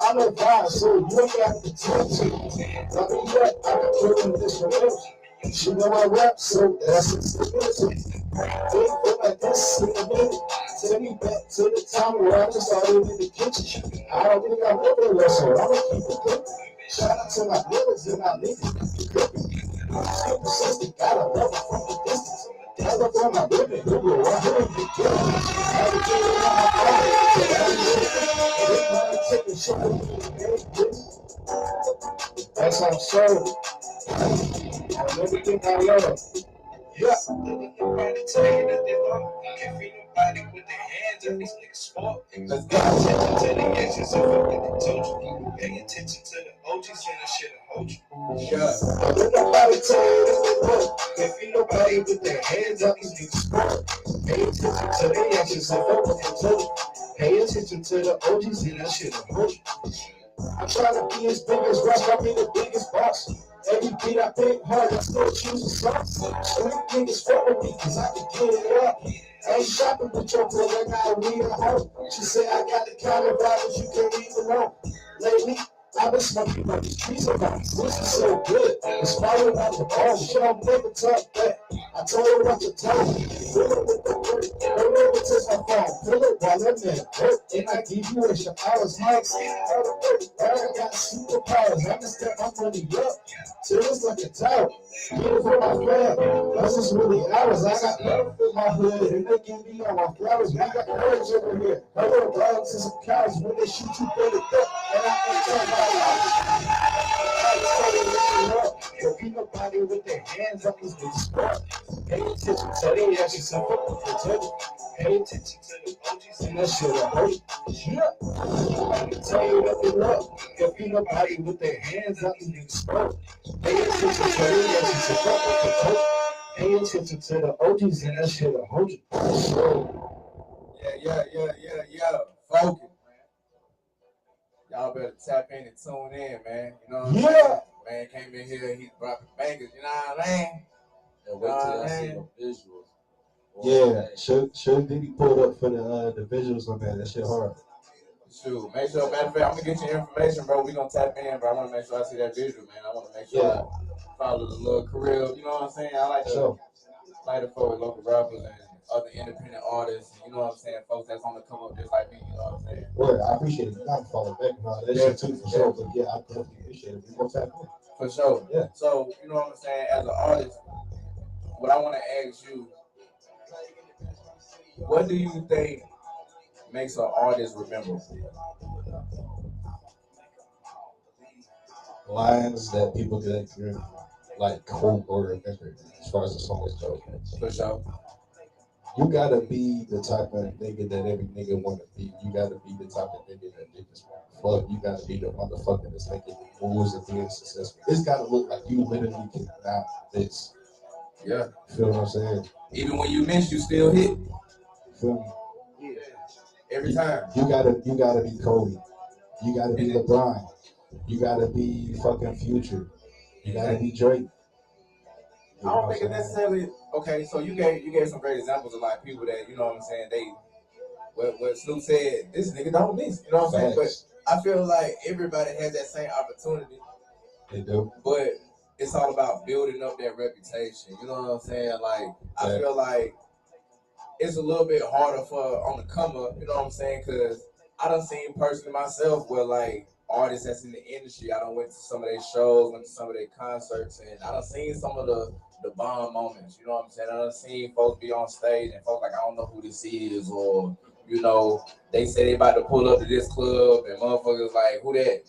I'm a vibe, so you ain't got to pretend to. Like me up, I can kill in this remote. She know I rap, so that's a stability. They feel like this in a minute. Take me back to the time where I just started in the kitchen. I don't think I'm living less, so I'ma keep it cooking. Shout out to my brothers and my niggas. Super sister, gotta love it from the distance. Tell her from my living, who will want her to get it. I was getting on my phone, so I was taking shit with me. That's how I'm serving. On everything I love. Yeah. Nobody tell you that they love. Can't feel nobody with their hands on these niggas sport. Let's go. Pay attention to the actions of what they told you. Pay attention to the OGs and the shit I hold you. Yeah. Don't nobody tell you that they love. Can't feel nobody with their hands on these niggas sport. Pay attention to the actions of what they told you. Pay attention to the OGs and that shit I hold you. I'm trying to be as big as Rush, I'll be the biggest boss. Every beat I think hard, I still choose a song. Street niggas fuck with me, cause I can get it up. I ain't shopping with your girl, I gotta leave her home. She said I got the kind of vibe that you can't leave alone. Lately, I've been smoking like these trees around. This is so good, it's smiling out the bone. She don't never talk back. I told her what to tell me. Fill it with the word, don't ever touch my phone. Fill it while I'm in work, and I give you extra hours. Mike's all the work, I got superpowers. I can step my money up till it's like a tower. Get it for my fam, that's just really ours. I got love in my hood, and they give me all my flowers. We got courage over here. Hello, dogs and some cows. When they shoot you, better duck, and I ain't talking about so keep nobody with their hands up this big spot. Pay attention to the actions and fuck with the touch. Pay attention to the OGs and that shit I hurt. Yeah. I can tell you that they love. If you nobody with their hands up this big spot. Pay attention to the actions and fuck with the touch. Pay attention to the OGs and that shit I hurt. Yeah. Focus. Y'all better tap in and tune in, man. You know what I'm saying? Man came in here, he brought the bangers, you know what I mean? And wait till I see the visuals. Yeah, should Diddy pulled up for the visuals on that. That shit hard. Shoot, make sure, matter of fact, I'm gonna get your information, bro. We gonna tap in, bro. I wanna make sure I see that visual, man. I wanna make sure I follow the little career, you know what I'm saying? I like to forward local rappers and other independent artists, you know what I'm saying? Folks that's on the come up just like me, you know what I'm saying? Well, I appreciate it. You got to follow back and all that shit too, for sure. But yeah, I definitely appreciate it. We gonna tap in. For sure. Yeah. So, you know what I'm saying? As an artist, what I want to ask you, what do you think makes an artist rememberable? Lines that people can like quote or remember as far as the song is goes. For sure. You gotta be the type of nigga that every nigga wanna be. You gotta be the type of nigga that niggas wanna fuck. You gotta be the motherfucker that's making moves and being successful. It's gotta look like you literally cannot miss. Yeah. Feel what I'm saying? Even when you miss, you still hit. Feel me? Every time. You gotta be Kobe. You gotta be LeBron. You gotta be fucking Future. You gotta be Drake. I don't think it's necessarily okay. So you gave some great examples of like people that, you know what I'm saying, they what Snoop said, this nigga don't miss, you know what I'm saying? But I feel like everybody has that same opportunity. They do. But it's all about building up that reputation. You know what I'm saying? Like I feel like it's a little bit harder for on the come up, you know what I'm saying? Cause I done seen personally myself where like artists that's in the industry, I done went to some of their shows, went to some of their concerts, and I done seen some of the bomb moments, you know what I'm saying? I done seen folks be on stage and folks like, I don't know who this is, or, you know, they say they about to pull up to this club and motherfuckers like, who that?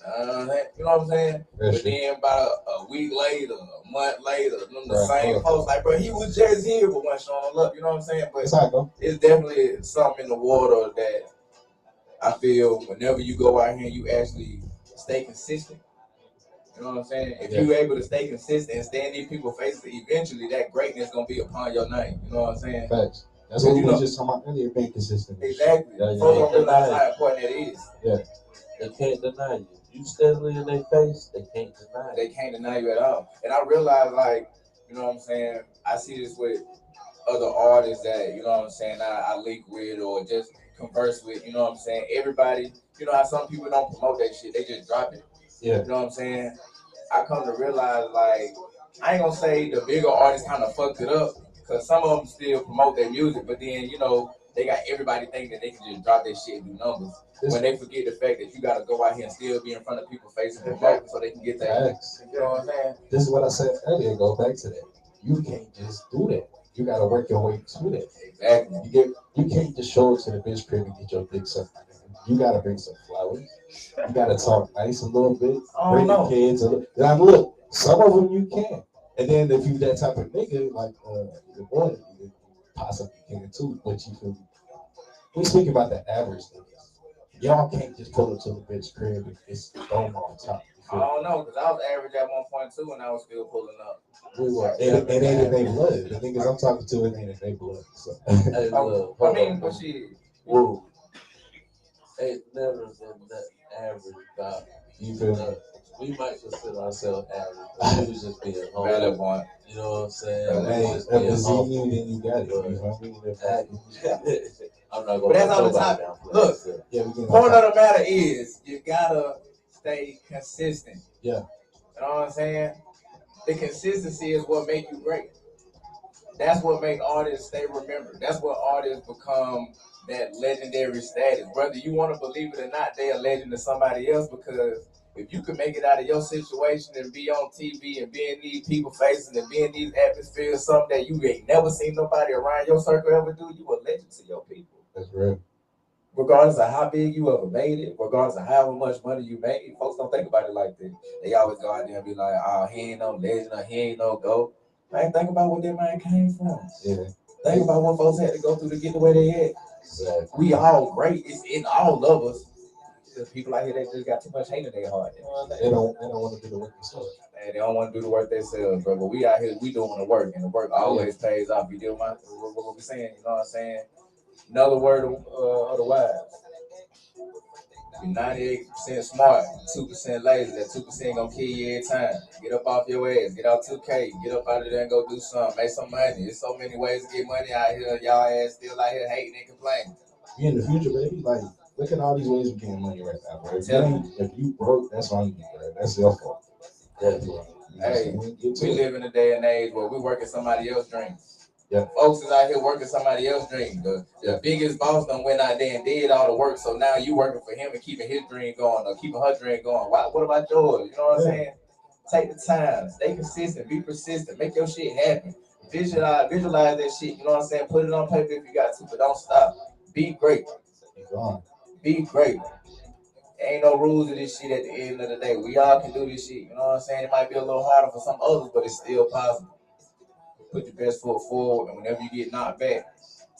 You know what I'm saying? But then about a week later, a month later, the same folks like, bro, he was just here but wasn't showing love, you know what I'm saying? But it's definitely something in the water that I feel whenever you go out here and you actually stay consistent, you know what I'm saying? If you're able to stay consistent and stay in these people's faces, eventually that greatness gonna be upon your name. You know what I'm saying? Facts. That's what we were just talking about earlier, being consistent. Exactly. Yeah, Folks don't realize how important that is. Yeah. They can't deny you. You steadily in their face, they can't deny you. They can't deny you at all. And I realize, like, you know what I'm saying? I see this with other artists that, you know what I'm saying, I link with or just converse with, you know what I'm saying? Everybody, you know how some people don't promote that shit, they just drop it. Yeah. You know what I'm saying? I come to realize, like, I ain't gonna say the bigger artists kind of fucked it up, because some of them still promote their music, but then, you know, they got everybody thinking that they can just drop their shit and do numbers. When they forget the fact that you gotta go out here and still be in front of people's faces and promote so they can get that. You know what I'm saying? This is what I said earlier. Go back to that. You can't just do that. You gotta work your way to that. Exactly. You can't just show up to the bitch crib and get your dick sucked. You gotta bring some flowers. You gotta talk nice a little bit. Bring the kids a little. Now look, some of them you can. And then if you that type of nigga, like your boy, you possibly can too. But you feel me? We speak about the average niggas. Y'all can't just pull up to the bitch crib and just throw them on top. I don't know, because I was average at 1.2 and I was still pulling up. It ain't in their blood. The niggas I'm talking to, it ain't in their blood. So. Hey, look, I mean, but shit. Wooh. Ain't never been that average about. You feel me? We might consider ourselves average, but we was just being humble. You know what I'm saying? Hey, if it's in you, then you got it. You know what I mean? I'm not But that's on the top. Look, point of the matter is you gotta stay consistent. Yeah. You know what I'm saying? The consistency is what make you great. That's what make artists stay remembered. That's what artists become that legendary status. Whether you want to believe it or not, they are legend to somebody else, because if you can make it out of your situation and be on TV and be in these people faces and be in these atmospheres, something that you ain't never seen nobody around your circle ever do, you a legend to your people. That's real. Regardless of how big you ever made it, regardless of how much money you made, folks don't think about it like that. They always go out there and be like, oh, he ain't no legend or he ain't no GOAT. Man, think about where that man came from. Yeah. Think about what folks had to go through to get to where they at. Exactly. We all great. It's in all of us. There's people out here that just got too much hate in their heart. They don't want to do the work themselves. And they don't want to do the work themselves, bro. But we out here, we doing the work, and the work always pays off. You deal with what we saying? You know what I'm saying? Another word of the wise. You're 98% smart, 2% lazy. That 2% gonna kill you every time. Get up off your ass, get out 2K, get up out of there and go do something, make some money. There's so many ways to get money out here. Y'all ass still out here hating and complaining. We in the future, baby. Like, look at all these ways of getting money right now, bro. If you broke, that's on you, bro. That's your fault. Hey, we live in a day and age where we working somebody else's dreams. Yeah. Folks is out here working somebody else's dream. The biggest boss done went out there and did all the work, so now you working for him and keeping his dream going or keeping her dream going. What about yours? You know what I'm saying? Take the time, stay consistent, be persistent, make your shit happen. Visualize that shit, you know what I'm saying? Put it on paper if you got to, but don't stop. Be great. Be great. Ain't no rules to this shit at the end of the day. We all can do this shit. You know what I'm saying? It might be a little harder for some others, but it's still possible. Put your best foot forward, and whenever you get knocked back,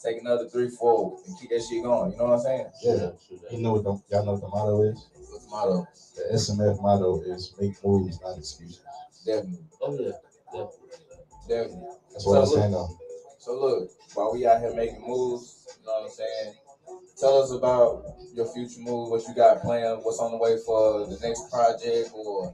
take another 3 forward and keep that shit going. You know what I'm saying? Yeah. You know what y'all know what the motto is? What's the motto? The SMF motto is make moves, not excuses. Definitely. Oh yeah. Definitely. That's what I'm saying though. So look, while we out here making moves, you know what I'm saying? Tell us about your future move, what you got planned, what's on the way for the next project or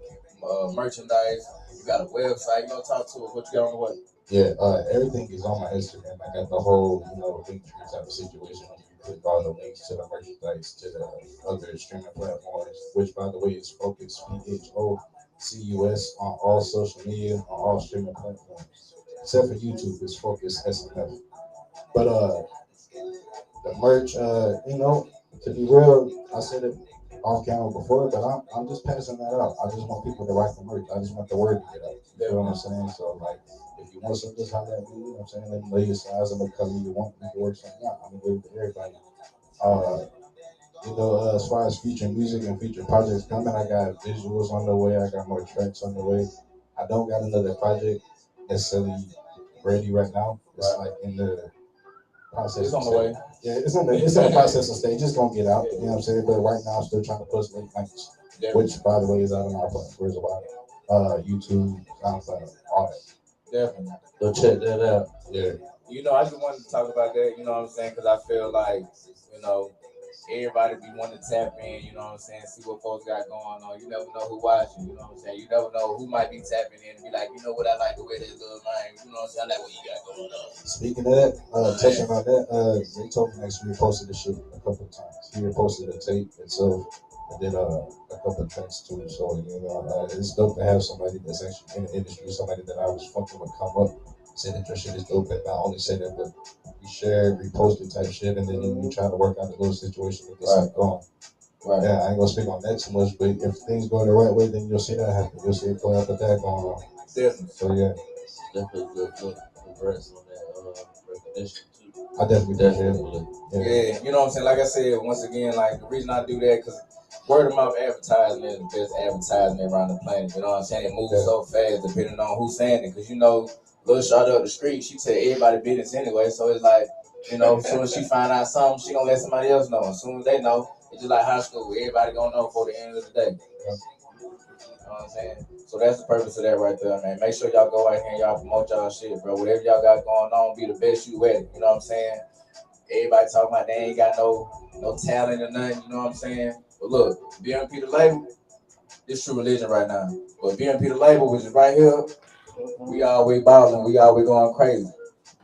merchandise. You got a website, you know, talk to us. What you got on the way? Yeah, everything is on my Instagram. I got the whole, link tree type of situation. You click all the links to the merchandise, to the other streaming platforms, which by the way is Focus, PHOCUS, on all social media, on all streaming platforms. Except for YouTube, it's Focus SMF. But the merch, to be real, I said it off camera before, but I'm just passing that out. I just want people to rock the merch. I just want the word to get out. You know what I'm saying? So like, if you want something, just holler at me. You know what I'm saying? Let me know your size and what color you want. We can work something out. I'm gonna give it to everybody. As far as feature music and feature projects coming, I got visuals on the way. I got more tracks on the way. I don't got another project necessarily ready right now. It's like in the process. It's on the way. Yeah, it's in the processing stage. It's gonna get out. You know what I'm saying? But right now, I'm still trying to push late nights, which by the way is out on our platforms about YouTube, SoundCloud, all that. Definitely. Go check that out. Yeah. You know, I just wanted to talk about that. You know what I'm saying? Because I feel like, you know, everybody be wanting to tap in. You know what I'm saying? See what folks got going on. You never know who watching. You know what I'm saying? You never know who might be tapping in and be like, you know what? I like the way this little man. You know what I'm saying? I like what you got going on. Speaking of that, touching on that, they told me actually reposted the shit a couple of times. He reposted the tape itself and then a couple of tracks too. So you know, it's dope to have somebody that's actually in the industry, somebody that I was fucking with come up, say that your shit is dope, and not only say that, but we share, reposted type shit, and then you try to work out the little situation to get something going. Right. Yeah, I ain't gonna speak on that too much, but if things go the right way, then you'll see that happen. You'll see it play out the that going on. Definitely. So yeah, Definitely good look. Congrats on that recognition too. I definitely appreciate it. Yeah, you know what I'm saying? Like I said, once again, like the reason I do that, because word of mouth advertisement is the best advertisement around the planet. You know what I'm saying? It moves so fast depending on who's saying it. Because, you know, little shot up the street, she tell everybody business anyway. So it's like, you know, as soon as she find out something, she gonna let somebody else know. As soon as they know, it's just like high school. Everybody gonna know before the end of the day. You know what I'm saying? So that's the purpose of that right there, man. Make sure y'all go out here and y'all promote y'all shit, bro. Whatever y'all got going on, be the best you at it. You know what I'm saying? Everybody talking about they ain't got no talent or nothing, you know what I'm saying? But look, BMP the label, this true religion right now. But BMP the label, which is right here, we always balling, we always going crazy.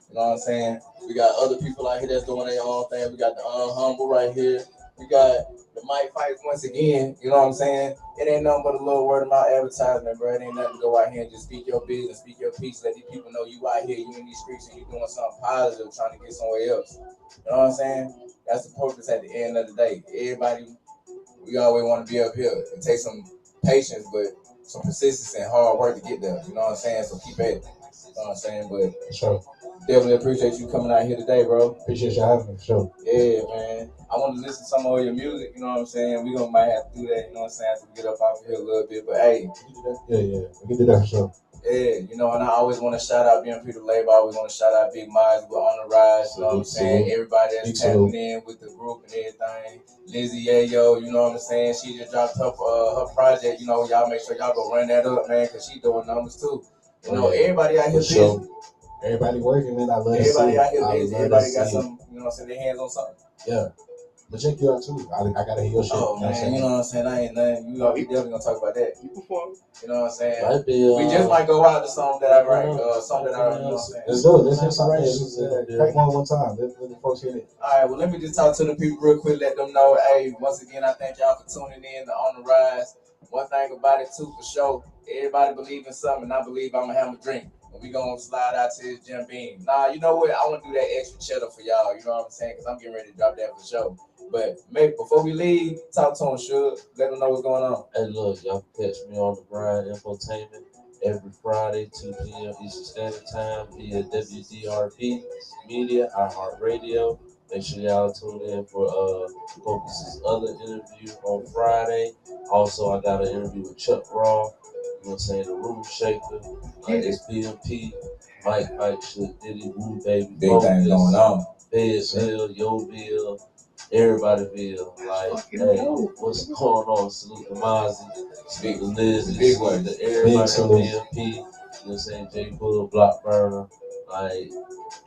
You know what I'm saying? We got other people out here that's doing their own thing. We got the Unhumble right here. We got the Mic Fights once again. You know what I'm saying? It ain't nothing but a little word of mouth advertisement, bro. It ain't nothing to go out here and just speak your business, speak your piece, let these people know you out here, you in these streets, and you doing something positive, trying to get somewhere else. You know what I'm saying? That's the purpose at the end of the day. Everybody, we always want to be up here. It takes some patience, but some persistence and hard work to get there. You know what I'm saying? So keep at it. You know what I'm saying? But sure. Definitely appreciate you coming out here today, bro. Appreciate you having me, for sure. Yeah, man. I want to listen to some more of your music, you know what I'm saying? We might have to do that, you know what I'm saying, after we get up off of here a little bit. But hey, yeah, we can do that for sure. Yeah, you know, and I always want to shout out BMP the label. I always want to shout out Big Miles. We're on the rise, you know what I'm saying? Everybody that's tapping in with the group and everything. Lizzie, Yayo, you know what I'm saying? She just dropped her project, you know, y'all make sure y'all go run that up, man, because she doing numbers too. You know, everybody out here busy. Everybody working, man. I love everybody to see out here busy. Everybody got some, some, you know what I'm saying, their hands on something. Yeah. But check you out too. I gotta hear your shit. Oh, man, you know what I'm saying? I ain't nothing. We definitely gonna talk about that. You perform. You know what I'm saying? We just might go out to something that I write, something that I, you know what I'm saying? Let's go. Let's hear something. Crack one time. Let the folks hear it. All right, well, let me just talk to the people real quick, let them know, hey, once again, I thank y'all for tuning in to On the Rise. One thing about it, too, for sure, everybody believe in something, and I believe I'm going to have a drink. And we going to slide out to this Jim Beam. Nah, you know what? I want to do that extra cheddar for y'all, you know what I'm saying? Because I'm getting ready to drop that for sure. But maybe before we leave, talk to them, Suge. Let them know what's going on. Hey, look, y'all can catch me on the Grind Infotainment every Friday, 2 p.m. Eastern Standard Time via WDRP Media, iHeartRadio. Make sure y'all tune in for Focus's other interview on Friday. Also, I got an interview with Chuck Raw, you know what I'm saying, the Room Shaker. It's BMP, Mike Fight, Shook Diddy, Wooh, Baby, Big things going on. Fayetteville, Yoville, everybodyville. Like, hey, what's going on? Salute to Mozzie, speak to Lizzie, salute to everybody on BMP, you know what I'm saying, J Bull, Block Burner, like,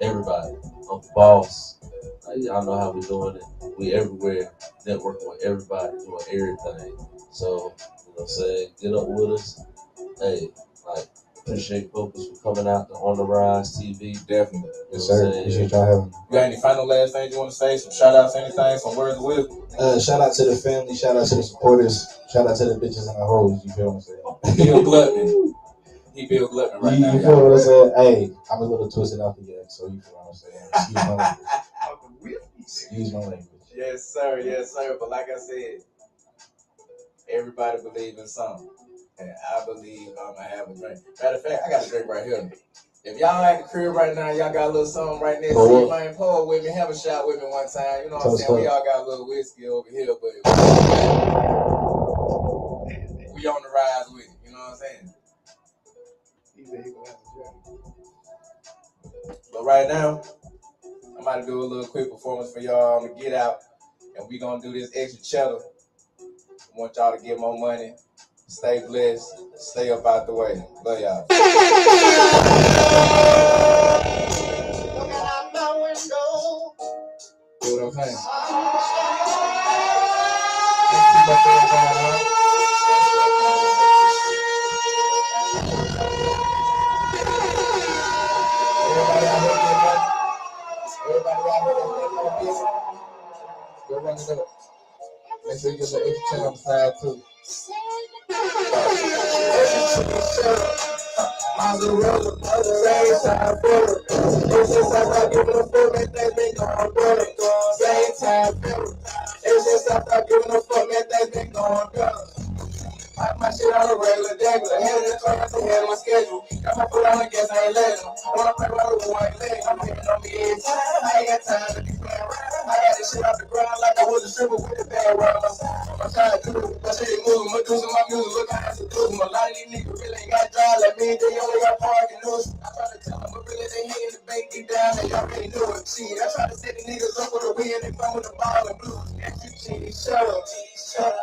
everybody. Uncle Boss. Like, y'all know how we doing it. We everywhere, networking with everybody, doing everything. So, you know what I'm saying, get up with us. Hey, like, appreciate Focus for coming out to On the Rise TV. Definitely. Yes, sir. Appreciate y'all having me. You got any final last things you want to say? Some shout outs, anything? Some words of wisdom? Shout out to the family. Shout out to the supporters. Shout out to the bitches and the hoes. You feel what I'm saying? Bill Gluttman. He Bill Gluttman right now. You feel what I'm saying? Hey, I'm a little twisted out the yak, so you feel what I'm saying? Excuse my language. Yes, sir. Yes, sir. But like I said, everybody believes in something. And I believe I'm going to have a drink. Matter of fact, I got a drink right here. If y'all at the crib right now, y'all got a little something right next to you, man, pour with me, have a shot with me one time. You know what I'm saying? We all got a little whiskey over here, but we on the rise with it. You know what I'm saying? But right now, I'm about to do a little quick performance for y'all. I'm gonna get out and we gonna do this extra cheddar. I want y'all to get more money. Stay blessed. Stay up out the way. Love y'all. See what I'm saying? Everybody out here getting money. Everybody out here getting more business. Go run it up. Make sure you get the extra check on the side too. Mazerati Santana. It's just like I give it a fuck, man, things been going better. Same time, it's just like I give it a fuck, man, things been going better. Pop my shit on a regular regular. Head in the car, I head of my schedule. Got my foot on the gas, I ain't letting them. Wanna play by the rule, I ain't letting them. I'm hitting on me every time. I ain't got time to be playing around. I got this shit off the ground like I was a stripper with the bad round. I'm trying to do it. My shit moving, my dudes and my music. Look how I do them. A lot of these niggas really ain't got drive like me. They only got parking news. I try to tell them, but really they hating the bank deep down. They already knew it. Shit, I try to set the niggas up with a win. They phone with the ball and blue. Shut up.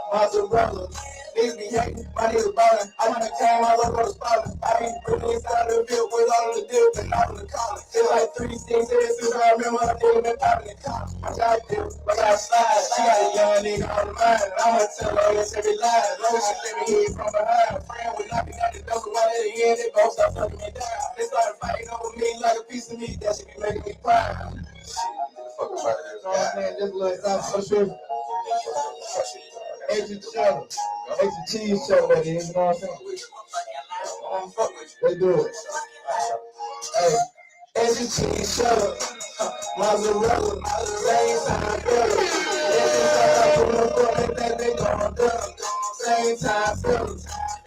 Mazerati. Niggas be hating, my niggas ballin'. I wanna came all over the spot. I be really inside of the field with all of the deals and all of the collars. It's like 3 sticks in it, since I remember a nigga been popping the collars. I got this, I got slides. She got a young nigga on the mind. I'ma tell her it's every lie. As long as she let me hear it from behind. A friend was knocking at the door, so while they in, they both start fucking me down. They started fighting over me like a piece of meat. That shit be making me cry. Fuck about it. You know what I'm saying? Just a little South Social. Extra cheddar, extra cheese cheddar, that is, you know what I'm saying? They do it. Hey, extra cheese cheddar, Mazerati, same time better. Every time I put a fuck, man, they going better. Same time better.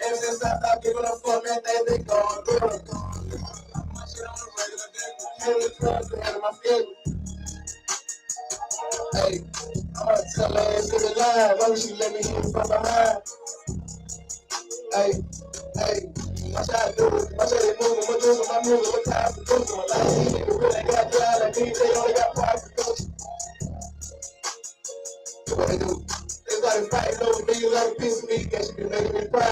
Every time I give it a fuck, man, they going better. My shit on the regular day. Head in the club, head of my schedule. Hey, I'ma tell her it's in the line. Why would she let me hear it from behind? Hey, watch how I do it. Watch how they move it. My dudes, my music, what time to do it. A lot of these niggas really ain't got drive like me. They only got parts to go. What they do? They started fighting over me like a piece of meat. That shit be making me cry.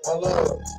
I love it.